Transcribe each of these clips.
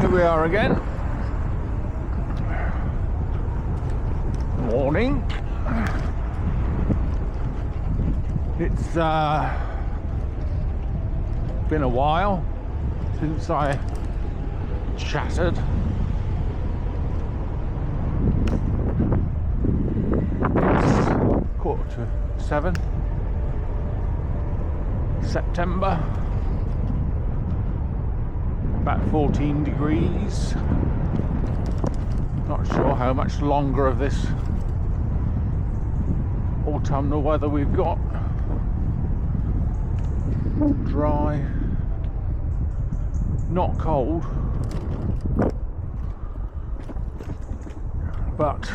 Here we are again. Morning. It's been a while since I chatted. It's 6:45, September. About 14 degrees. Not sure how much longer of this autumnal weather we've got. Dry, not cold, but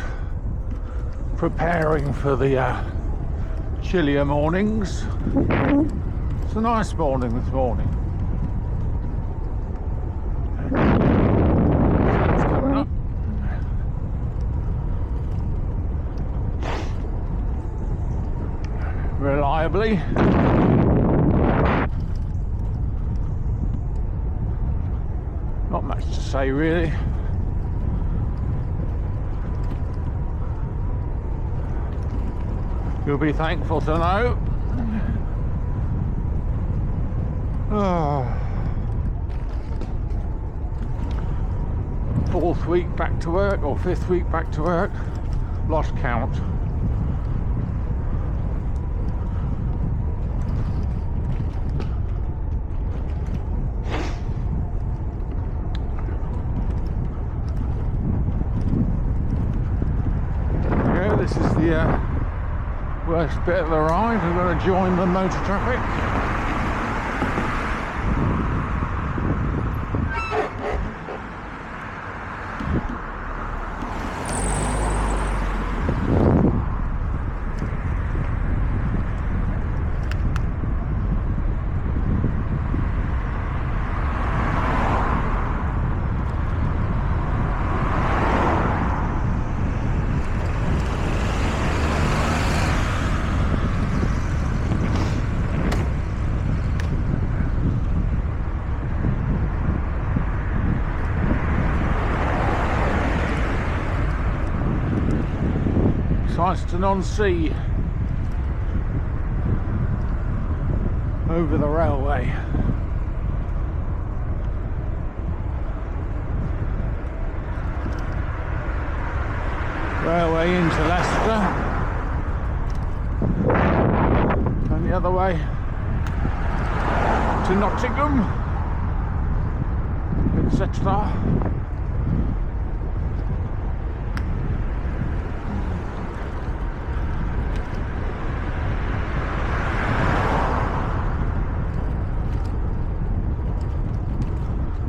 preparing for the chillier mornings. It's a nice morning this morning. It's coming up. Reliably. Not much to say really. You'll be thankful to know. Fourth week back to work, or fifth week back to work. Lost count. This is the worst bit of the ride. We're going to join the motor traffic. Syston on Sea, over the railway. Railway into Leicester, and the other way to Nottingham, etc.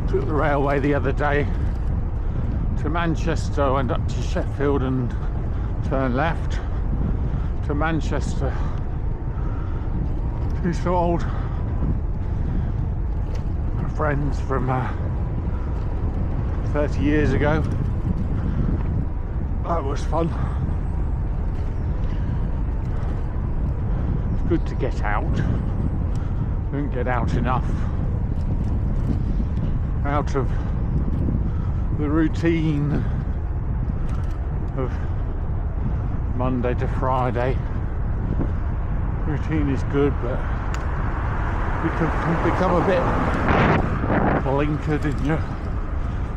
Took the railway the other day to Manchester, went up to Sheffield and turned left to Manchester. Two old friends from 30 years ago. That was fun. It's good to get out. Don't get out enough. Out of the routine of Monday to Friday. Routine is good, but you can become a bit blinkered in your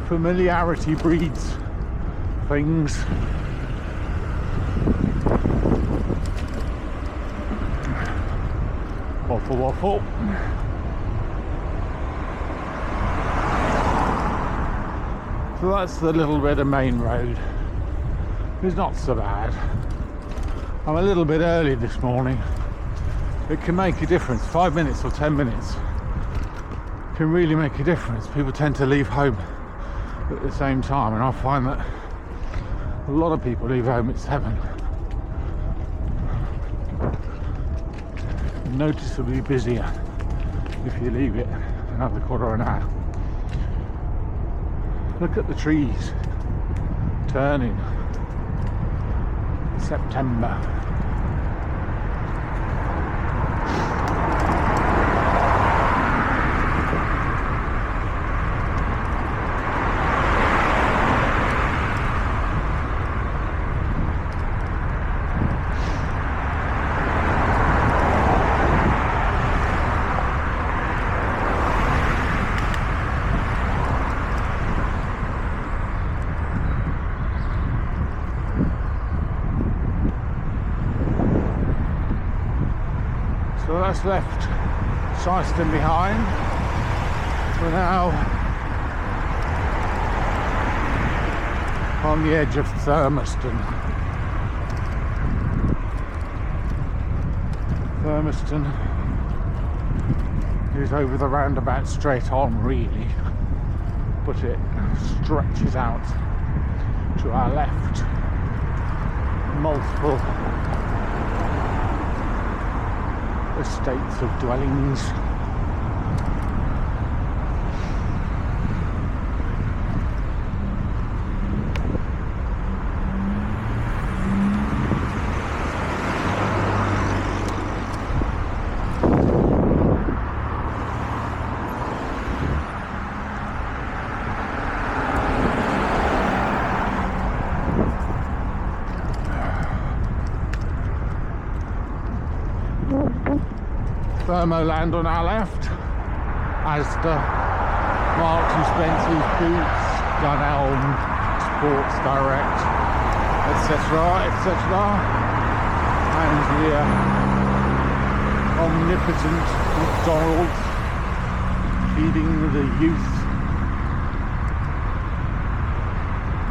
familiarity breeds things. Waffle, waffle. So that's the little bit of main road. It's not so bad. I'm a little bit early this morning. It can make a difference. 5 minutes or 10 minutes can really make a difference. People tend to leave home at the same time, and I find that a lot of people leave home at 7. Noticeably busier if you leave it another quarter of an hour. Look at the trees turning. September. So that's left Syston behind. We're now on the edge of Thurmaston. Thurmaston is over the roundabout straight on, really, but it stretches out to our left. Multiple estates of dwellings. Thermoland on our left, Asda, Marks and Spencer's, Boots, Dunelm, Sports Direct, etc., etc. And the omnipotent McDonald's feeding the youth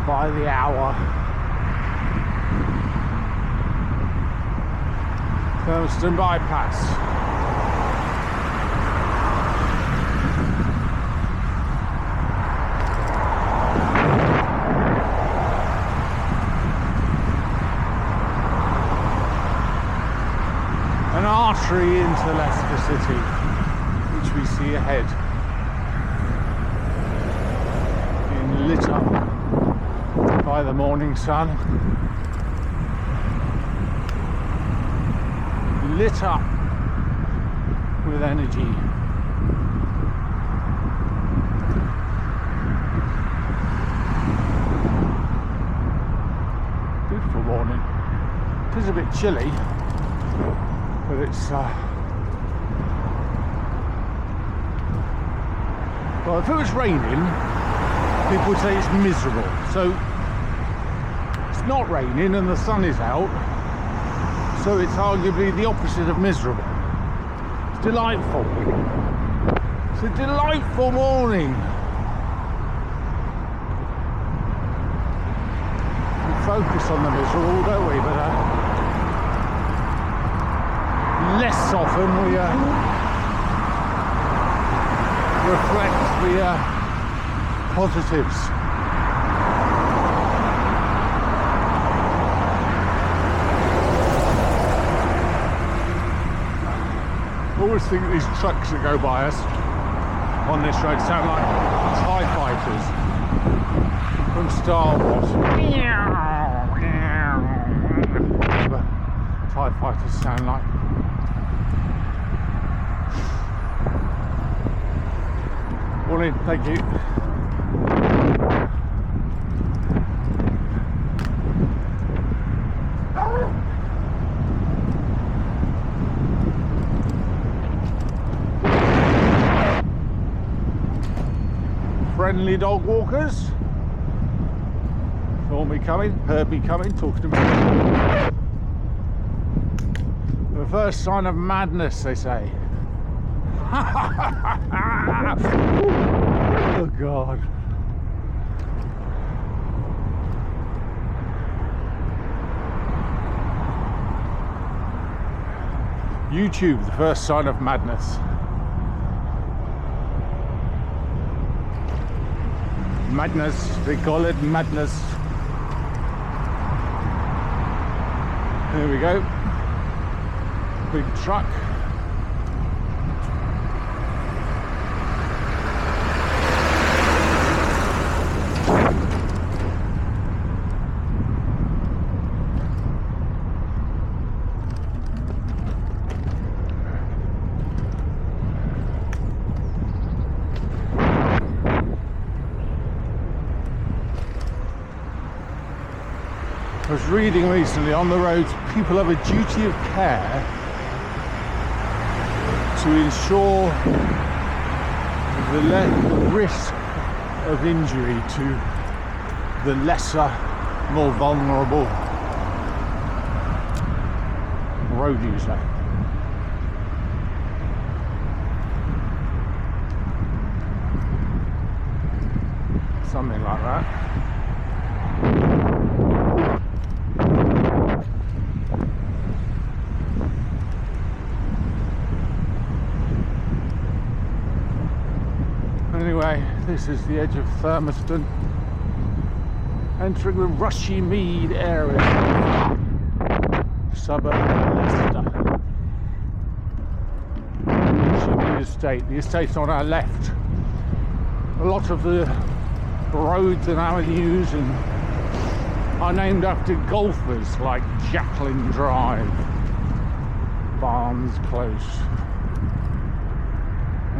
by the hour. Thurmaston bypass. Artery into Leicester City, which we see ahead, being lit up by the morning sun, lit up with energy. Beautiful morning. It is a bit chilly, but it's well, if it was raining, people would say it's miserable. So it's not raining and the sun is out, so it's arguably the opposite of miserable. It's delightful. It's a delightful morning. We focus on the miserable, don't we? But less often we reflect the positives. I always think these trucks that go by us on this road sound like TIE fighters from Star Wars. Whatever TIE fighters sound like. Morning, thank you. Friendly dog walkers. Saw me coming, heard me coming, talking to me. The first sign of madness, they say. Oh God. YouTube, the first sign of madness. Madness, they call it madness. There we go. Big truck. I was reading recently, on the roads, people have a duty of care to ensure the risk of injury to the lesser, more vulnerable road user. something like that. Anyway, this is the edge of Thermiston, entering the Rushmead area, suburb of Leicester. Rushmead Estate. The estate's on our left. A lot of the roads and avenues are named after golfers, like Jacqueline Drive, Barnes Close,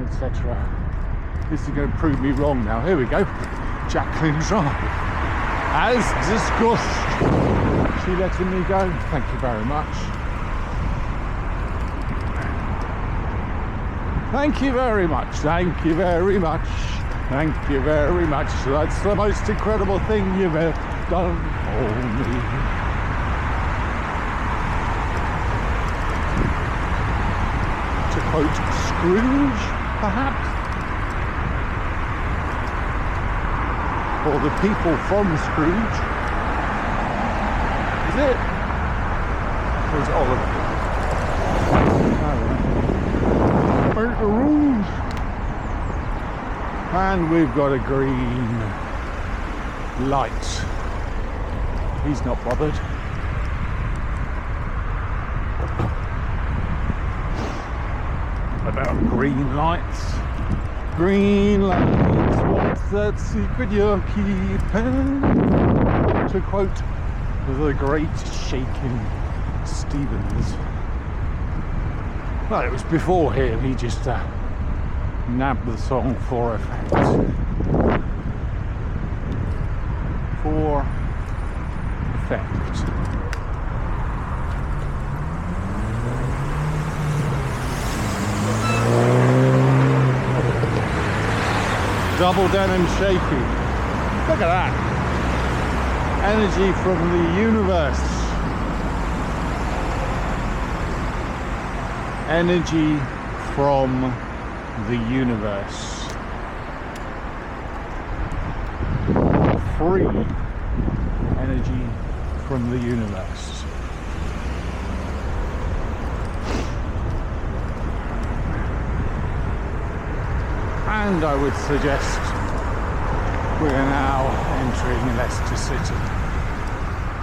etc. This is going to prove me wrong now. Here we go. Jacqueline Drive. As discussed. She letting me go? Thank you very much. Thank you very much. Thank you very much. Thank you very much. That's the most incredible thing you've ever done for me. To quote Scrooge, perhaps? Or the people from Scrooge. Is it? Or is it Oliver? Break the rules. And we've got a green light. He's not bothered. About green lights. Green lights, what's that secret you're keeping? To quote the great Shakin' Stevens. Well, it was before him, he just nabbed the song for effect. For effect. Double denim shaky. Look at that. Energy from the universe. Energy from the universe. Free energy from the universe. And I would suggest we're now entering Leicester City.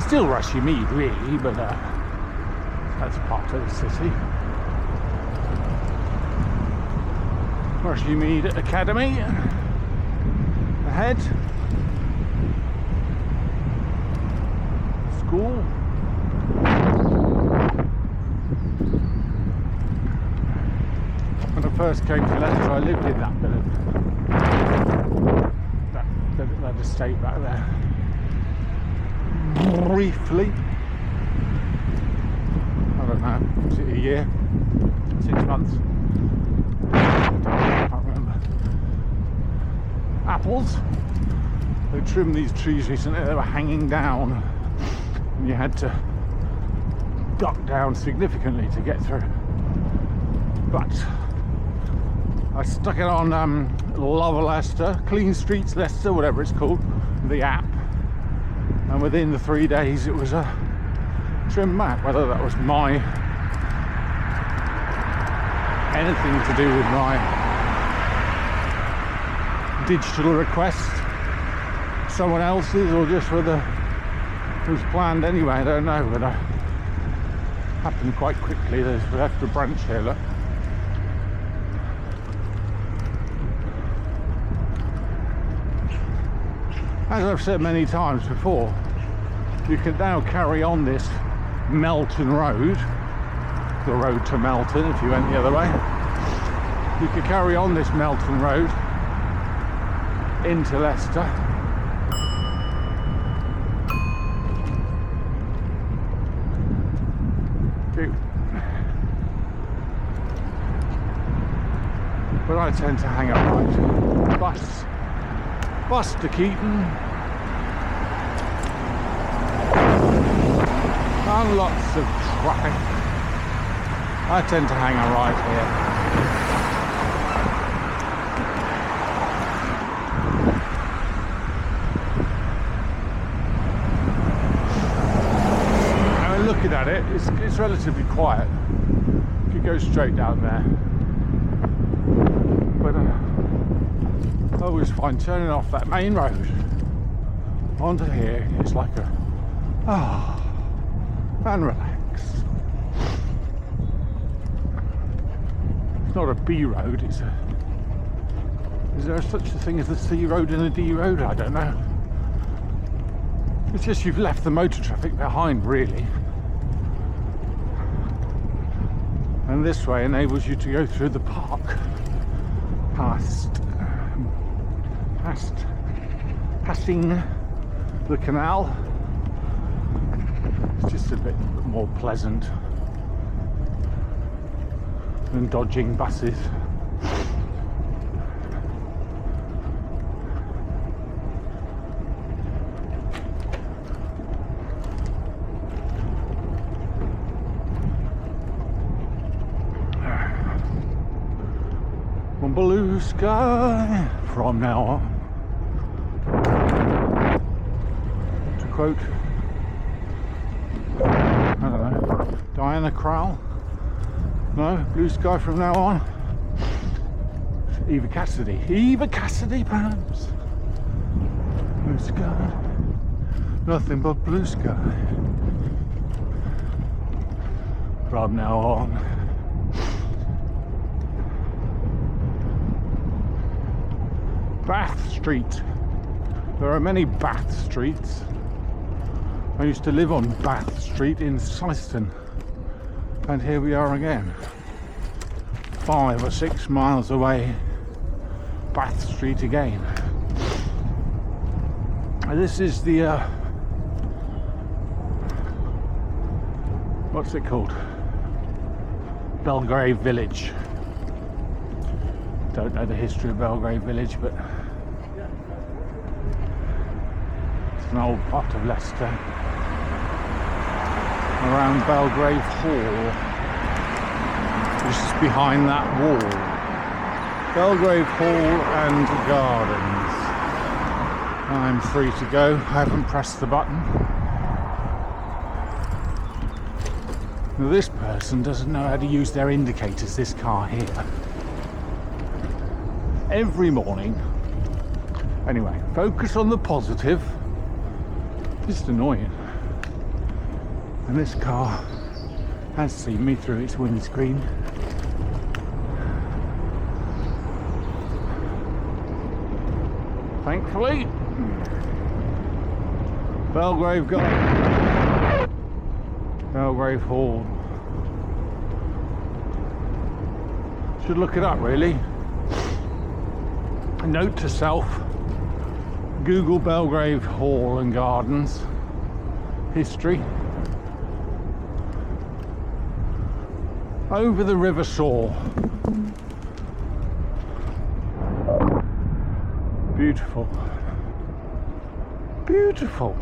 Still Rushmead really, but that's part of the city. Rushmead Academy ahead. School. When I first came to Leicester, I lived in that bit of that estate back there. Briefly. I don't know, was it a year? 6 months? I can't remember. Apples. They trimmed these trees recently, they were hanging down. And you had to duck down significantly to get through. But I stuck it on Love Leicester, Clean Streets Leicester, whatever it's called, the app. And within the 3 days it was a trim map. Whether that was anything to do with my digital request, someone else's, or just whether it was planned anyway, I don't know. But it happened quite quickly. We left a branch here, look. As I've said many times before, you can now carry on this Melton Road, the road to Melton if you went the other way. You could carry on this Melton Road into Leicester. But I tend to hang up right. Bus to Keaton. And lots of traffic. I tend to hang a right here. it's relatively quiet if you go straight down there. But I always find turning off that main road onto here is like a and relax. It's not a B road, it's a... Is there such a thing as a C road and a D road? I don't know. It's just you've left the motor traffic behind, really. And this way enables you to go through the park passing the canal. It's just a bit more pleasant than dodging buses. Blue sky from now on. To quote, I don't know, Diana Krall. No, blue sky from now on. Eva Cassidy perhaps. Blue sky, nothing but blue sky from now on. Bath Street. There are many Bath Streets. I used to live on Bath Street in Syston, and here we are again, 5 or 6 miles away. Bath Street again. This is the what's it called? Belgrave Village. Don't know the history of Belgrave Village, but it's an old part of Leicester. Around Belgrave Hall, which is behind that wall. Belgrave Hall and Gardens. I'm free to go. I haven't pressed the button. Now, this person doesn't know how to use their indicators, this car here. Every morning. Anyway, focus on the positive. Just annoying. And this car has seen me through its windscreen. Thankfully. Belgrave Garden. Belgrave Hall. Should look it up, really. Note to self, Google Belgrave Hall and Gardens history. Over the River Soar. Beautiful. Beautiful.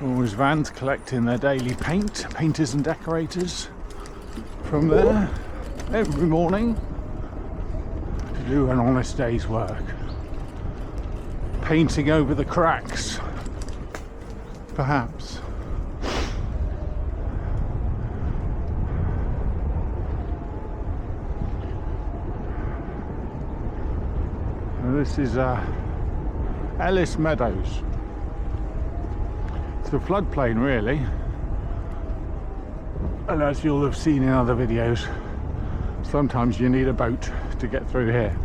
Always vans collecting their daily paint, painters and decorators from there every morning. Do an honest day's work, painting over the cracks, perhaps. And this is Ellis Meadows. It's a floodplain, really, and as you'll have seen in other videos, sometimes you need a boat to get through here,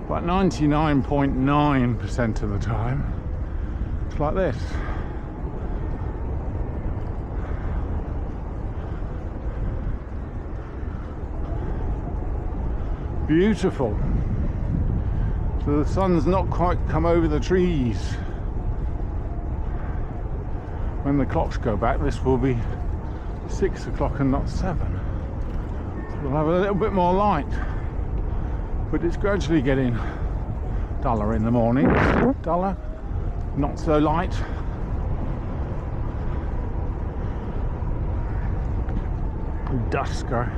but 99.9% of the time it's like this. Beautiful. So the sun's not quite come over the trees. When the clocks go back, this will be 6 o'clock and not 7. We'll have a little bit more light, but it's gradually getting duller in the morning. Duller, not so light. Dusker.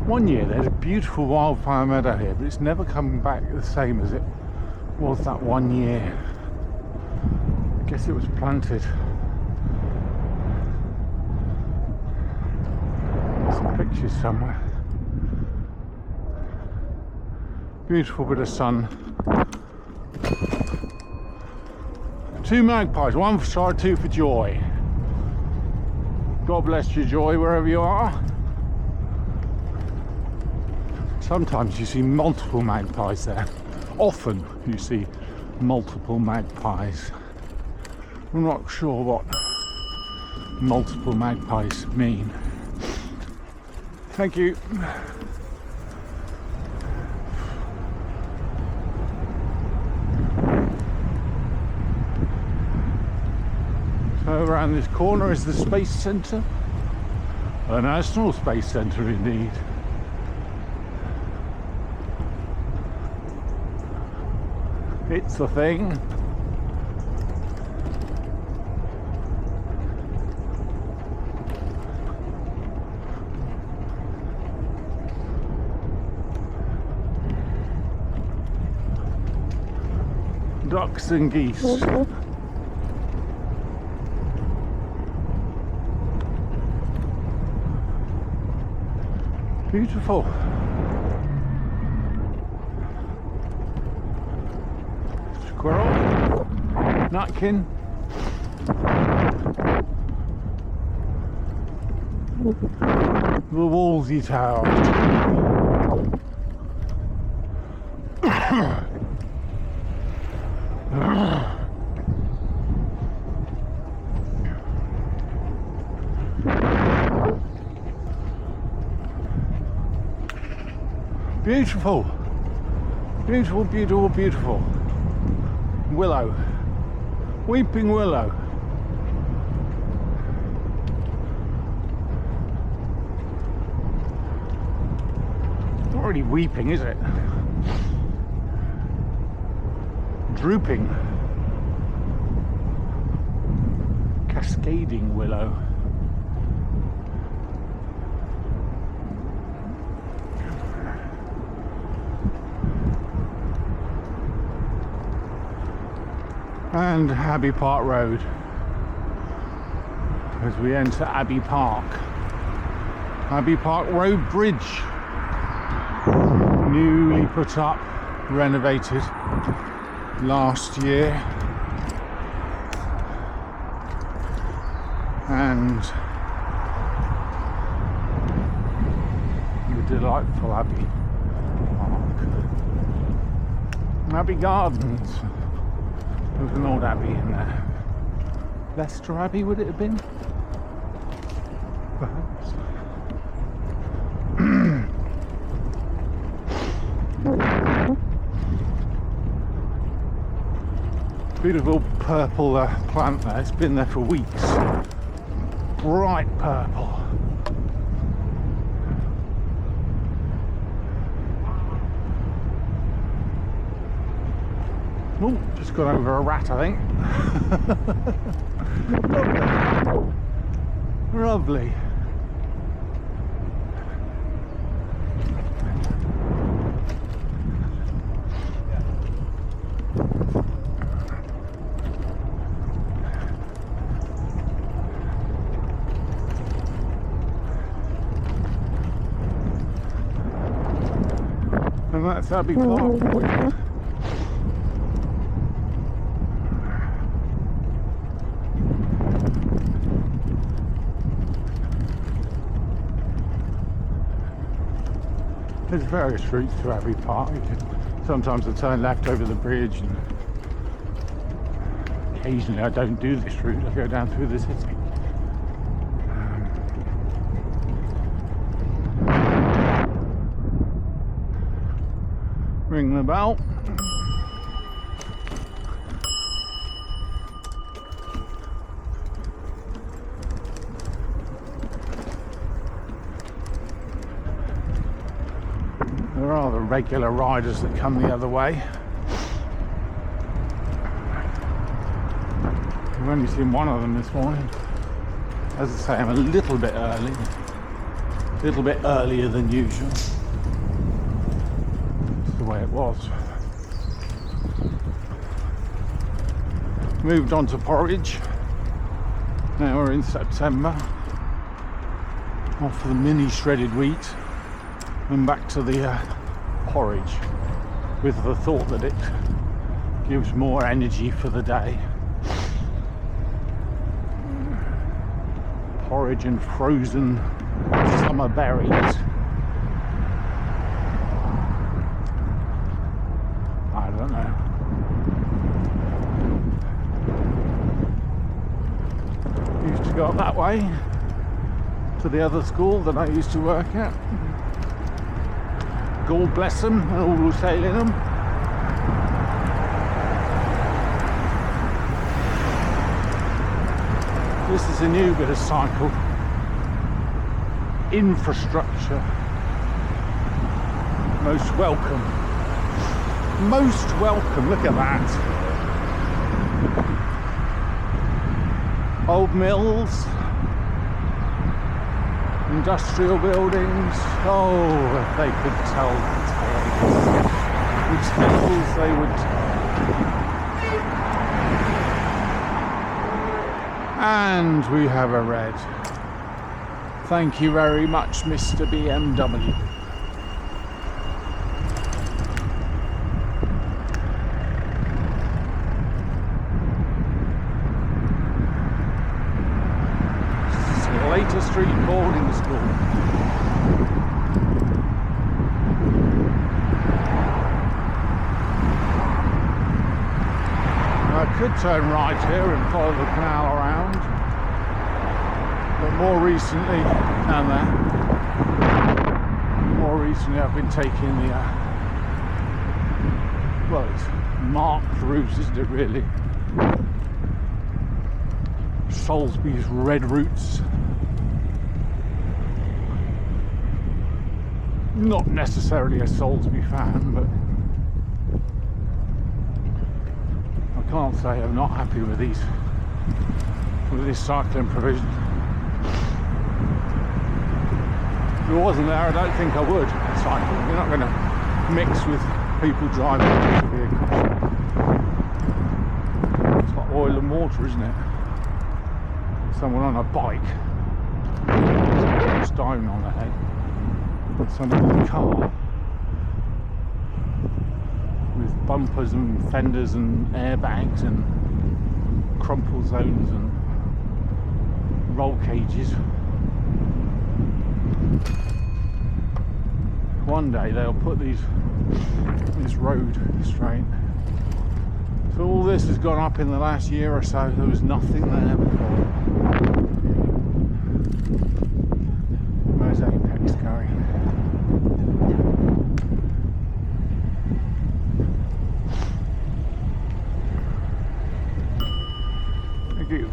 One year there's a beautiful wildflower meadow here, but it's never come back the same as it was that one year. I guess it was planted. Some pictures somewhere. Beautiful bit of sun. 2 magpies, 1 for sorrow, 2 for joy. God bless you, Joy, wherever you are. Sometimes you see multiple magpies there. Often you see multiple magpies. I'm not sure what multiple magpies mean. Thank you. So around this corner is the Space Centre. A National Space Centre indeed. It's a thing. Ducks and geese. Beautiful. Squirrel, nutkin. The Wolsey Tower. Beautiful, beautiful, beautiful, beautiful. Willow, weeping willow. Not really weeping, is it? Drooping. Cascading willow. And Abbey Park Road as we enter Abbey Park. Abbey Park Road Bridge, newly put up, renovated last year, and the delightful Abbey Park. Abbey Gardens. There's an old abbey in there. Leicester Abbey, would it have been? Perhaps. Beautiful purple plant there. It's been there for weeks. Bright purple. Oh, just got over a rat, I think. Lovely. Lovely. And that's Abbey Park for you. There's various routes to Abbey Park. You can sometimes I turn left over the bridge, and occasionally I don't do this route. I go down through the city. Ring the bell. There are the regular riders that come the other way. I've only seen one of them this morning. As I say, I'm a little bit early. a little bit earlier than usual. It's the way it was. Moved on to porridge. Now we're in September. Off for the mini shredded wheat and back to the porridge, with the thought that it gives more energy for the day. Porridge and frozen summer berries. I don't know. Used to go up that way to the other school that I used to work at. God bless them and all who sail in them. This is a new bit of cycle infrastructure. Most welcome. Most welcome. Look at that. Old mills. Industrial buildings. Oh, if they could tell tales, which tales they would tell. And we have a red. Thank you very much, Mr. BMW. Leicester Street boarding school. I could turn right here and follow the canal around, but more recently, down there, more recently I've been taking the, well, it's marked routes, isn't it really? Salisbury's red routes. Not necessarily a Salisbury fan, but I can't say I'm not happy with this cycling provision. If it wasn't there, I don't think I would cycle. You're not going to mix with people driving vehicles. It's like oil and water, isn't it? Someone on a bike, stone on the head. Put someone in the car with bumpers and fenders and airbags and crumple zones and roll cages. One day they'll put this road straight. So all this has gone up in the last year or so. There was nothing there before. Where's Apex going? Thank you.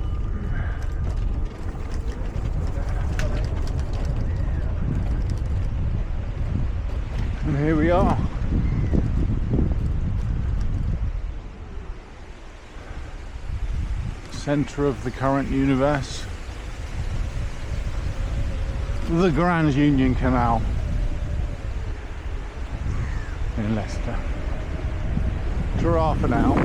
And here we are. Centre of the current universe. The Grand Union Canal in Leicester. Giraffe and owl.